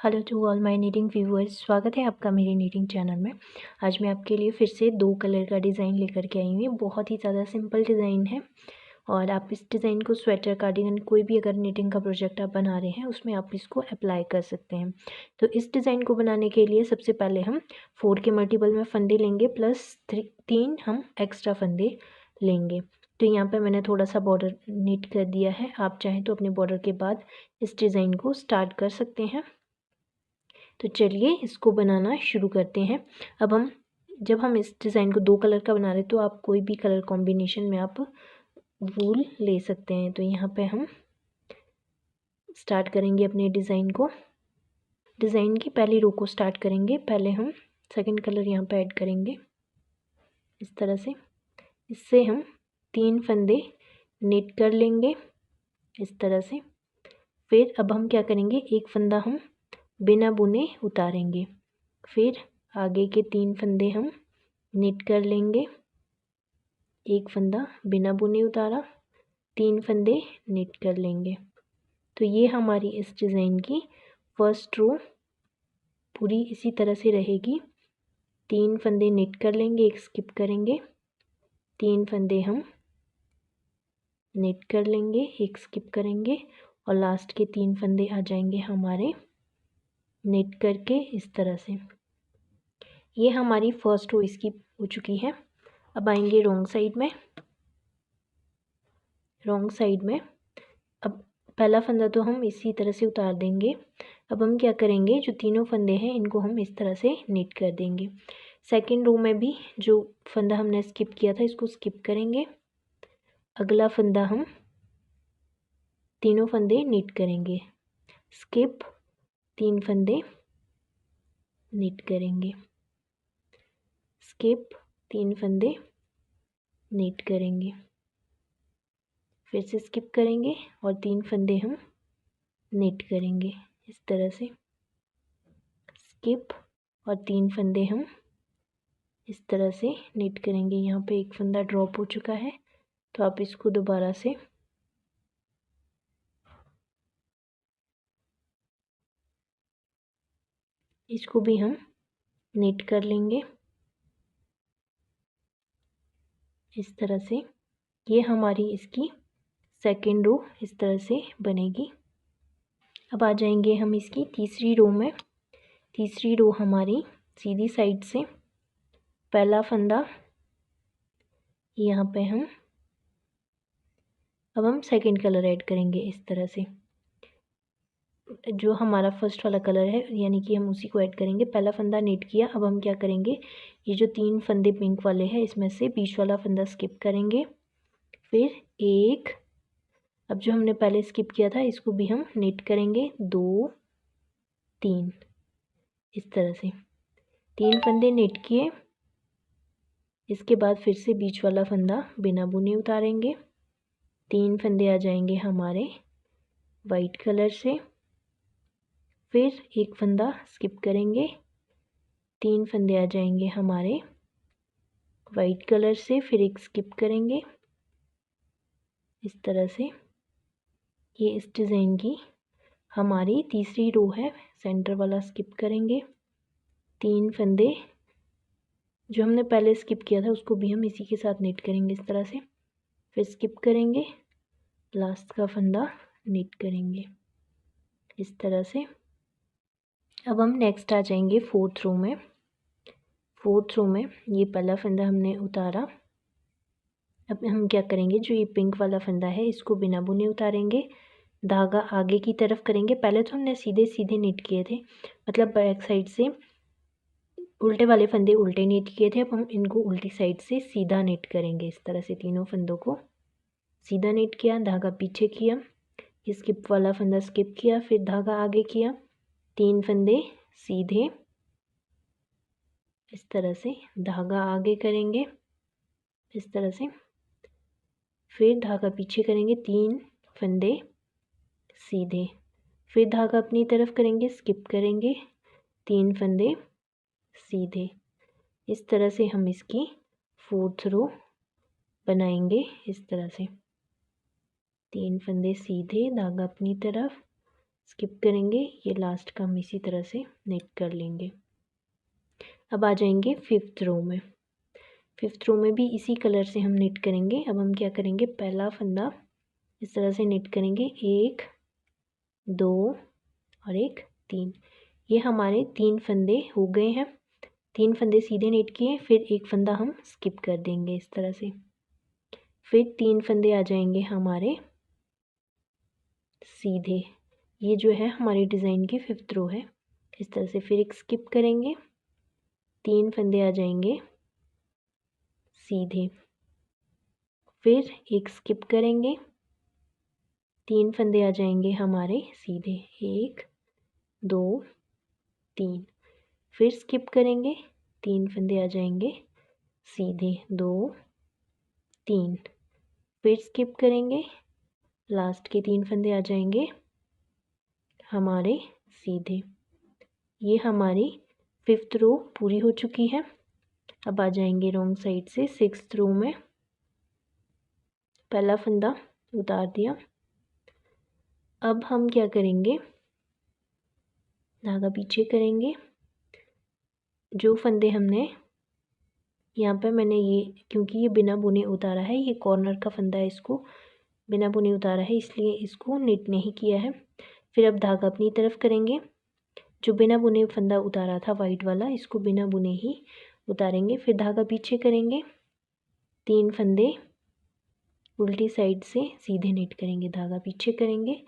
Hello to all my neeting viewers, स्वागत है आपका मेरे नीटिंग चैनल में। आज मैं आपके लिए फिर से 2 कलर का डिज़ाइन लेकर के आई हूँ। बहुत ही ज़्यादा सिंपल डिज़ाइन है और आप इस डिज़ाइन को स्वेटर, कार्डिगन, कोई भी अगर नीटिंग का प्रोजेक्ट आप बना रहे हैं उसमें आप इसको अप्लाई कर सकते हैं। तो इस डिज़ाइन को बनाने के लिए सबसे पहले हम 4 के मल्टीपल में फंदे लेंगे प्लस 3 हम एक्स्ट्रा फंदे लेंगे। तो यहाँ पे मैंने थोड़ा सा बॉर्डर नीट कर दिया है। आप चाहें तो अपने बॉर्डर के बाद इस डिज़ाइन को स्टार्ट कर सकते हैं। तो चलिए इसको बनाना शुरू करते हैं। अब जब हम इस डिज़ाइन को 2 कलर का बना रहे हैं तो आप कोई भी कलर कॉम्बिनेशन में आप वूल ले सकते हैं। तो यहाँ पे हम स्टार्ट करेंगे अपने डिज़ाइन को। डिज़ाइन की पहली रो को स्टार्ट करेंगे। पहले हम सेकंड कलर यहाँ पे ऐड करेंगे इस तरह से। इससे हम 3 फंदे निट कर लेंगे इस तरह से। फिर अब हम क्या करेंगे, एक फंदा हम बिना बुने उतारेंगे। फिर आगे के 3 फंदे हम निट कर लेंगे। एक फंदा बिना बुने उतारा, 3 फंदे निट कर लेंगे। तो ये हमारी इस डिज़ाइन की फर्स्ट रो पूरी इसी तरह से रहेगी। 3 फंदे निट कर लेंगे, एक स्किप करेंगे, 3 फंदे हम निट कर लेंगे, एक स्किप करेंगे और लास्ट के 3 फंदे आ जाएंगे हमारे निट करके इस तरह से। ये हमारी फर्स्ट रो इसकी हो चुकी है। अब आएंगे रॉन्ग साइड में। रॉन्ग साइड में अब पहला फंदा तो हम इसी तरह से उतार देंगे। अब हम क्या करेंगे, जो तीनों फंदे हैं इनको हम इस तरह से निट कर देंगे। सेकंड रो में भी जो फंदा हमने स्किप किया था इसको स्किप करेंगे। अगला फंदा हम तीनों फंदे निट करेंगे, स्किप, 3 फंदे निट करेंगे, स्किप, 3 फंदे निट करेंगे, फिर से स्किप करेंगे और 3 फंदे हम निट करेंगे इस तरह से। स्किप और 3 फंदे हम इस तरह से निट करेंगे। यहाँ पे एक फंदा ड्रॉप हो चुका है तो आप इसको दोबारा से इसको भी हम निट कर लेंगे इस तरह से। ये हमारी इसकी सेकेंड रो इस तरह से बनेगी। अब आ जाएंगे हम इसकी तीसरी रो में। तीसरी रो हमारी सीधी साइड से पहला फंदा यहाँ पे अब हम सेकंड कलर ऐड करेंगे इस तरह से। जो हमारा फर्स्ट वाला कलर है यानी कि हम उसी को ऐड करेंगे। पहला फंदा नीट किया। अब हम क्या करेंगे, ये जो 3 फंदे पिंक वाले हैं इसमें से बीच वाला फंदा स्किप करेंगे। फिर एक, अब जो हमने पहले स्किप किया था इसको भी हम नीट करेंगे, 2, 3 इस तरह से। 3 फंदे नीट किए। इसके बाद फिर से बीच वाला फंदा बिना बुने उतारेंगे। 3 फंदे आ जाएंगे हमारे वाइट कलर से। फिर एक फंदा स्किप करेंगे, 3 फंदे आ जाएंगे हमारे वाइट कलर से। फिर एक स्किप करेंगे इस तरह से। ये इस डिज़ाइन की हमारी तीसरी रो है। सेंटर वाला स्किप करेंगे, 3 फंदे जो हमने पहले स्किप किया था उसको भी हम इसी के साथ नीट करेंगे इस तरह से। फिर स्किप करेंगे, लास्ट का फंदा नीट करेंगे इस तरह से। अब हम नेक्स्ट आ जाएंगे फोर्थ रो में। फोर्थ रो में ये पहला फंदा हमने उतारा। अब हम क्या करेंगे, जो ये पिंक वाला फंदा है इसको बिना बुने उतारेंगे, धागा आगे की तरफ करेंगे। पहले तो हमने सीधे सीधे नीट किए थे, मतलब बैक साइड से उल्टे वाले फंदे उल्टे नीट किए थे। अब हम इनको उल्टी साइड से सीधा नीट करेंगे इस तरह से। तीनों फंदों को सीधा नीट किया, धागा पीछे किया, स्किप वाला फंदा स्किप किया, फिर धागा आगे किया, 3 फंदे सीधे इस तरह से, धागा आगे करेंगे इस तरह से, फिर धागा पीछे करेंगे, 3 फंदे सीधे, फिर धागा अपनी तरफ करेंगे, स्किप करेंगे, 3 फंदे सीधे। इस तरह से हम इसकी फोर्थ रो बनाएंगे इस तरह से। 3 फंदे सीधे, धागा अपनी तरफ, स्किप करेंगे, ये लास्ट का हम इसी तरह से नेट कर लेंगे। अब आ जाएंगे 5th रो में। 5th रो में भी इसी कलर से हम नेट करेंगे। अब हम क्या करेंगे, पहला फंदा इस तरह से नेट करेंगे, 1 2 और 1 3। ये हमारे 3 फंदे हो गए हैं। 3 फंदे सीधे नेट किए, फिर एक फंदा हम स्किप कर देंगे इस तरह से, फिर 3 फंदे आ जाएंगे हमारे सीधे। ये जो है हमारी डिज़ाइन की 5th रो है। इस तरह से फिर एक स्किप करेंगे, 3 फंदे आ जाएंगे सीधे, फिर एक स्किप करेंगे, 3 फंदे आ जाएंगे हमारे सीधे, 1 2 3। फिर स्किप करेंगे, 3 फंदे आ जाएंगे सीधे, 2 3। फिर स्किप करेंगे, लास्ट के 3 फंदे आ जाएंगे हमारे सीधे। ये हमारी 5th रो पूरी हो चुकी है। अब आ जाएंगे रॉन्ग साइड से 6th रो में। पहला फंदा उतार दिया। अब हम क्या करेंगे, धागा पीछे करेंगे। जो फंदे हमने यहाँ पे, मैंने ये क्योंकि ये बिना बुने उतारा है, ये कॉर्नर का फंदा है, इसको बिना बुने उतारा है, इसलिए इसको निट नहीं किया है। फिर अब धागा अपनी तरफ करेंगे। जो बिना बुने फंदा उतारा था वाइट वाला, इसको बिना बुने ही उतारेंगे। फिर धागा पीछे करेंगे, 3 फंदे उल्टी साइड से सीधे नेट करेंगे, धागा पीछे करेंगे,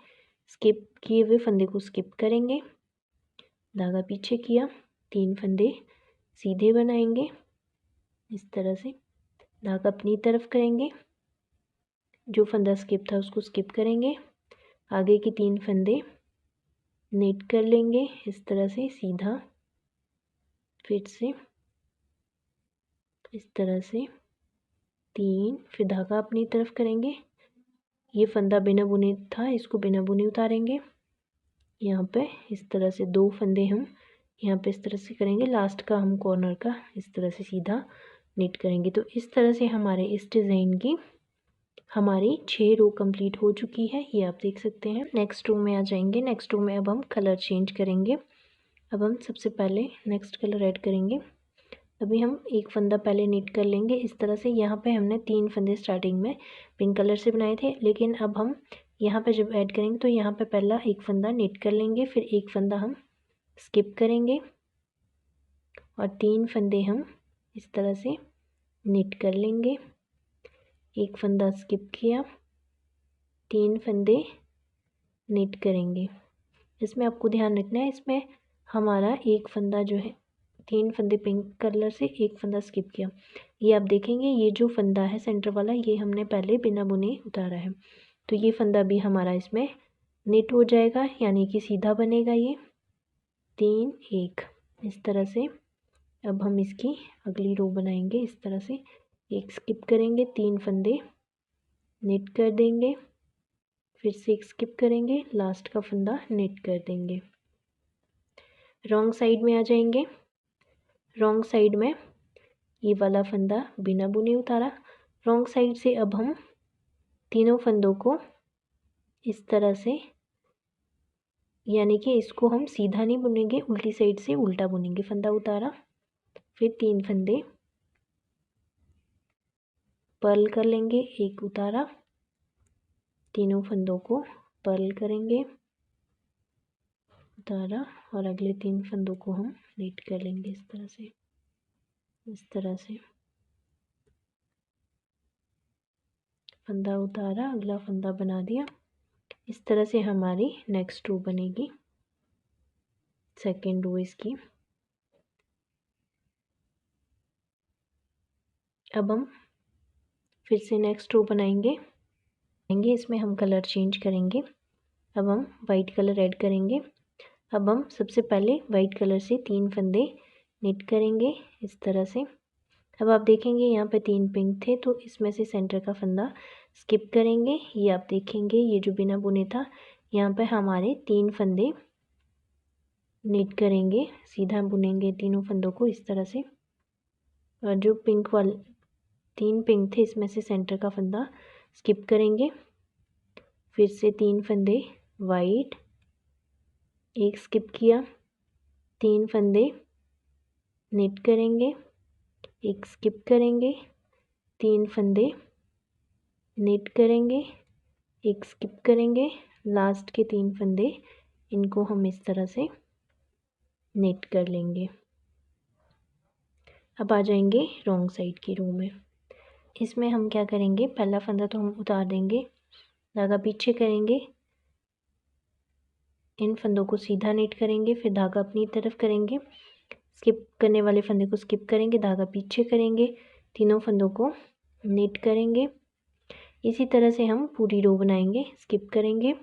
स्किप किए हुए फंदे को स्किप करेंगे, धागा पीछे किया, 3 फंदे सीधे बनाएंगे इस तरह से, धागा अपनी तरफ करेंगे, जो फंदा स्किप था उसको स्किप करेंगे, आगे के 3 फंदे नेट कर लेंगे इस तरह से सीधा, फिर से इस तरह से 3, फिर धागा अपनी तरफ करेंगे। ये फंदा बिना बुने था, इसको बिना बुने उतारेंगे। यहाँ पे इस तरह से 2 फंदे हम यहाँ पे इस तरह से करेंगे, लास्ट का हम कॉर्नर का इस तरह से सीधा नेट करेंगे। तो इस तरह से हमारे इस डिज़ाइन की हमारी 6 रो कंप्लीट हो चुकी है, ये आप देख सकते हैं। नेक्स्ट रो में आ जाएंगे। नेक्स्ट रो में अब हम कलर चेंज करेंगे। अब हम सबसे पहले नेक्स्ट कलर ऐड करेंगे। अभी हम एक फंदा पहले नेट कर लेंगे इस तरह से। यहाँ पे हमने 3 फंदे स्टार्टिंग में पिंक कलर से बनाए थे, लेकिन अब हम यहाँ पे जब ऐड करेंगे तो यहाँ पे पहला एक फंदा नेट कर लेंगे, फिर एक फंदा हम स्किप करेंगे और 3 फंदे हम इस तरह से नेट कर लेंगे। एक फंदा स्किप किया, 3 फंदे नेट करेंगे। इसमें आपको ध्यान रखना है, इसमें हमारा एक फंदा जो है, 3 फंदे पिंक कलर से, एक फंदा स्किप किया। ये आप देखेंगे, ये जो फंदा है सेंटर वाला, ये हमने पहले बिना बुने उतारा है, तो ये फंदा भी हमारा इसमें नेट हो जाएगा, यानी कि सीधा बनेगा ये 3 1 इस तरह से। अब हम इसकी अगली रो बनाएंगे इस तरह से, एक स्किप करेंगे, 3 फंदे नेट कर देंगे, फिर से एक स्किप करेंगे, लास्ट का फंदा नेट कर देंगे। रॉन्ग साइड में आ जाएंगे। रॉन्ग साइड में ये वाला फंदा बिना बुने उतारा। रॉन्ग साइड से अब हम तीनों फंदों को इस तरह से, यानी कि इसको हम सीधा नहीं बुनेंगे, उल्टी साइड से उल्टा बुनेंगे। फंदा उतारा, फिर 3 फंदे पर्ल कर लेंगे, एक उतारा, तीनों फंदों को पर्ल करेंगे, उतारा, और अगले 3 फंदों को हम नेट कर लेंगे इस तरह से, इस तरह से। फंदा उतारा, अगला फंदा बना दिया। इस तरह से हमारी नेक्स्ट रो बनेगी, सेकेंड रो इसकी। अब हम फिर से नेक्स्ट रो बनाएंगे। इसमें हम कलर चेंज करेंगे। अब हम वाइट कलर ऐड करेंगे। अब हम सबसे पहले वाइट कलर से 3 फंदे नेट करेंगे इस तरह से। अब आप देखेंगे यहाँ पे 3 पिंक थे, तो इसमें से सेंटर का फंदा स्किप करेंगे। ये आप देखेंगे, ये जो बिना बुने था, यहाँ पे हमारे 3 फंदे नेट करेंगे, सीधा बुनेंगे तीनों फंदों को इस तरह से। और जो पिंक वाले 3 पिंक थे, इसमें से सेंटर का फंदा स्किप करेंगे, फिर से 3 फंदे वाइट, एक स्किप किया, 3 फंदे निट करेंगे, एक स्किप करेंगे, 3 फंदे निट करेंगे, एक स्किप करेंगे, लास्ट के 3 फंदे इनको हम इस तरह से निट कर लेंगे। अब आ जाएंगे रॉन्ग साइड की रो में। इसमें हम क्या करेंगे, पहला फंदा तो हम उतार देंगे, धागा पीछे करेंगे, इन फंदों को सीधा निट करेंगे, फिर धागा अपनी तरफ करेंगे, स्किप करने वाले फंदे को स्किप करेंगे, धागा पीछे करेंगे, तीनों फंदों को निट करेंगे। इसी तरह से हम पूरी रो बनाएंगे। स्किप करेंगे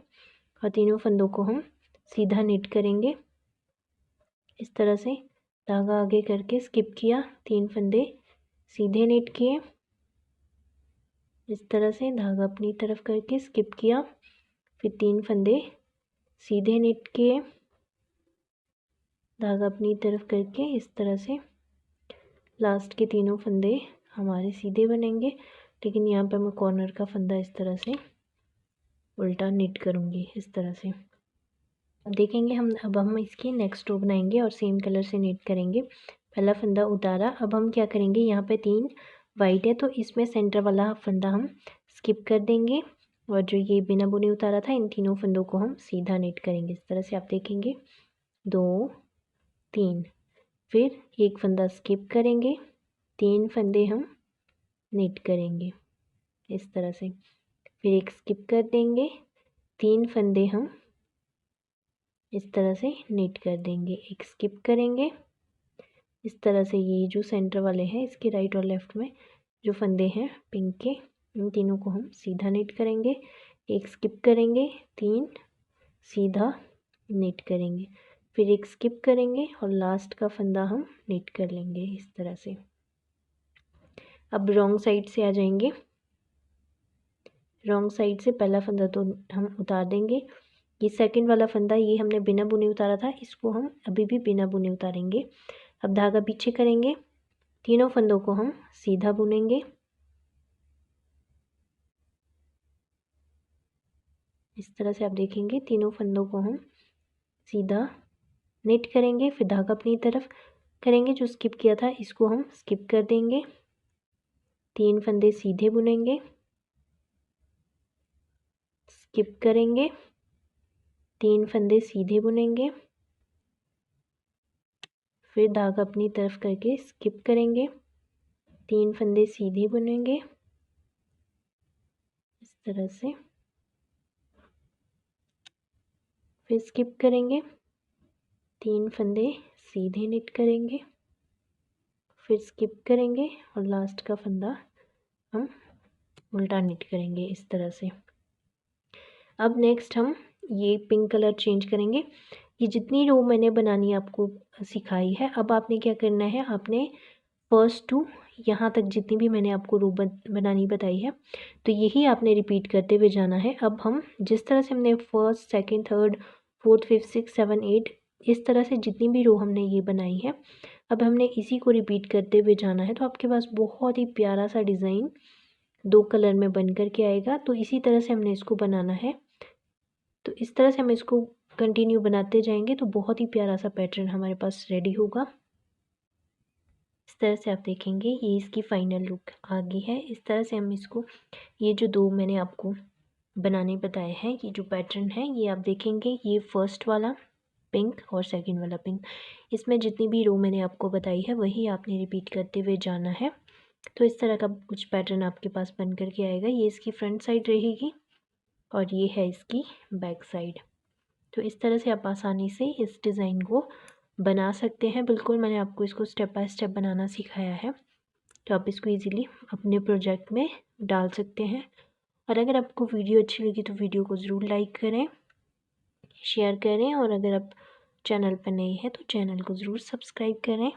और तीनों फंदों को हम सीधा निट करेंगे। इस तरह से धागा आगे करके स्किप किया, 3 फंदे सीधे निट किए, इस तरह से धागा अपनी तरफ करके स्किप किया, फिर 3 फंदे सीधे निट किए, धागा अपनी तरफ करके इस तरह से लास्ट के तीनों फंदे हमारे सीधे बनेंगे, लेकिन यहाँ पर मैं कॉर्नर का फंदा इस तरह से उल्टा निट करूँगी इस तरह से। अब देखेंगे अब हम इसकी नेक्स्ट रो बनाएंगे और सेम कलर से निट करेंगे। पहला फंदा उतारा, अब हम क्या करेंगे, यहाँ पे 3 वाइट है तो इसमें सेंटर वाला फंदा हम स्किप कर देंगे और जो ये बिना बुने उतारा था इन तीनों फंदों को हम सीधा निट करेंगे। इस तरह से आप देखेंगे 2 3, फिर एक फंदा स्किप करेंगे, 3 फंदे हम निट करेंगे इस तरह से, फिर एक स्किप कर देंगे, 3 फंदे हम इस तरह से निट कर देंगे, एक स्किप करेंगे। इस तरह से ये जो सेंटर वाले हैं इसके राइट और लेफ्ट में जो फंदे हैं पिंक के, इन तीनों को हम सीधा निट करेंगे, एक स्किप करेंगे, 3 सीधा निट करेंगे, फिर एक स्किप करेंगे और लास्ट का फंदा हम निट कर लेंगे इस तरह से। अब रॉन्ग साइड से आ जाएंगे। रॉन्ग साइड से पहला फंदा तो हम उतार देंगे, ये सेकंड वाला फंदा ये हमने बिना बुने उतारा था, इसको हम अभी भी बिना बुने उतारेंगे। अब धागा पीछे करेंगे, तीनों फंदों को हम सीधा बुनेंगे इस तरह से। आप देखेंगे तीनों फंदों को हम सीधा निट करेंगे, फिर धागा अपनी तरफ करेंगे, जो स्किप किया था इसको हम स्किप कर देंगे, 3 फंदे सीधे बुनेंगे, स्किप करेंगे, 3 फंदे सीधे बुनेंगे, फिर धागा अपनी तरफ करके स्किप करेंगे, 3 फंदे सीधे बुनेंगे इस तरह से, फिर स्किप करेंगे, 3 फंदे सीधे निट करेंगे, फिर स्किप करेंगे और लास्ट का फंदा हम उल्टा निट करेंगे इस तरह से। अब नेक्स्ट हम ये पिंक कलर चेंज करेंगे। ये जितनी रो मैंने बनानी आपको सिखाई है, अब आपने क्या करना है, आपने फर्स्ट टू यहाँ तक जितनी भी मैंने आपको रो बनानी बताई है तो यही आपने रिपीट करते हुए जाना है। अब हम जिस तरह से हमने first second third fourth fifth six seven 8 इस तरह से जितनी भी रो हमने ये बनाई है, अब हमने इसी को रिपीट करते हुए जाना है, तो आपके पास बहुत ही प्यारा सा डिज़ाइन 2 कलर में बन कर के आएगा। तो इसी तरह से हमने इसको बनाना है, तो इस तरह से हम इसको कंटिन्यू बनाते जाएंगे तो बहुत ही प्यारा सा पैटर्न हमारे पास रेडी होगा। इस तरह से आप देखेंगे ये इसकी फाइनल लुक आ गई है। इस तरह से हम इसको, ये जो 2 मैंने आपको बनाने बताए हैं, ये जो पैटर्न है ये आप देखेंगे, ये फर्स्ट वाला पिंक और सेकंड वाला पिंक, इसमें जितनी भी रो मैंने आपको बताई है वही आपने रिपीट करते हुए जाना है। तो इस तरह का कुछ पैटर्न आपके पास बन कर के आएगा। ये इसकी फ्रंट साइड रहेगी और ये है इसकी बैक साइड। तो इस तरह से आप आसानी से इस डिज़ाइन को बना सकते हैं। बिल्कुल मैंने आपको इसको स्टेप बाय स्टेप बनाना सिखाया है, तो आप इसको इजीली अपने प्रोजेक्ट में डाल सकते हैं। और अगर आपको वीडियो अच्छी लगी तो वीडियो को ज़रूर लाइक करें, शेयर करें, और अगर आप चैनल पर नए हैं तो चैनल को ज़रूर सब्सक्राइब करें।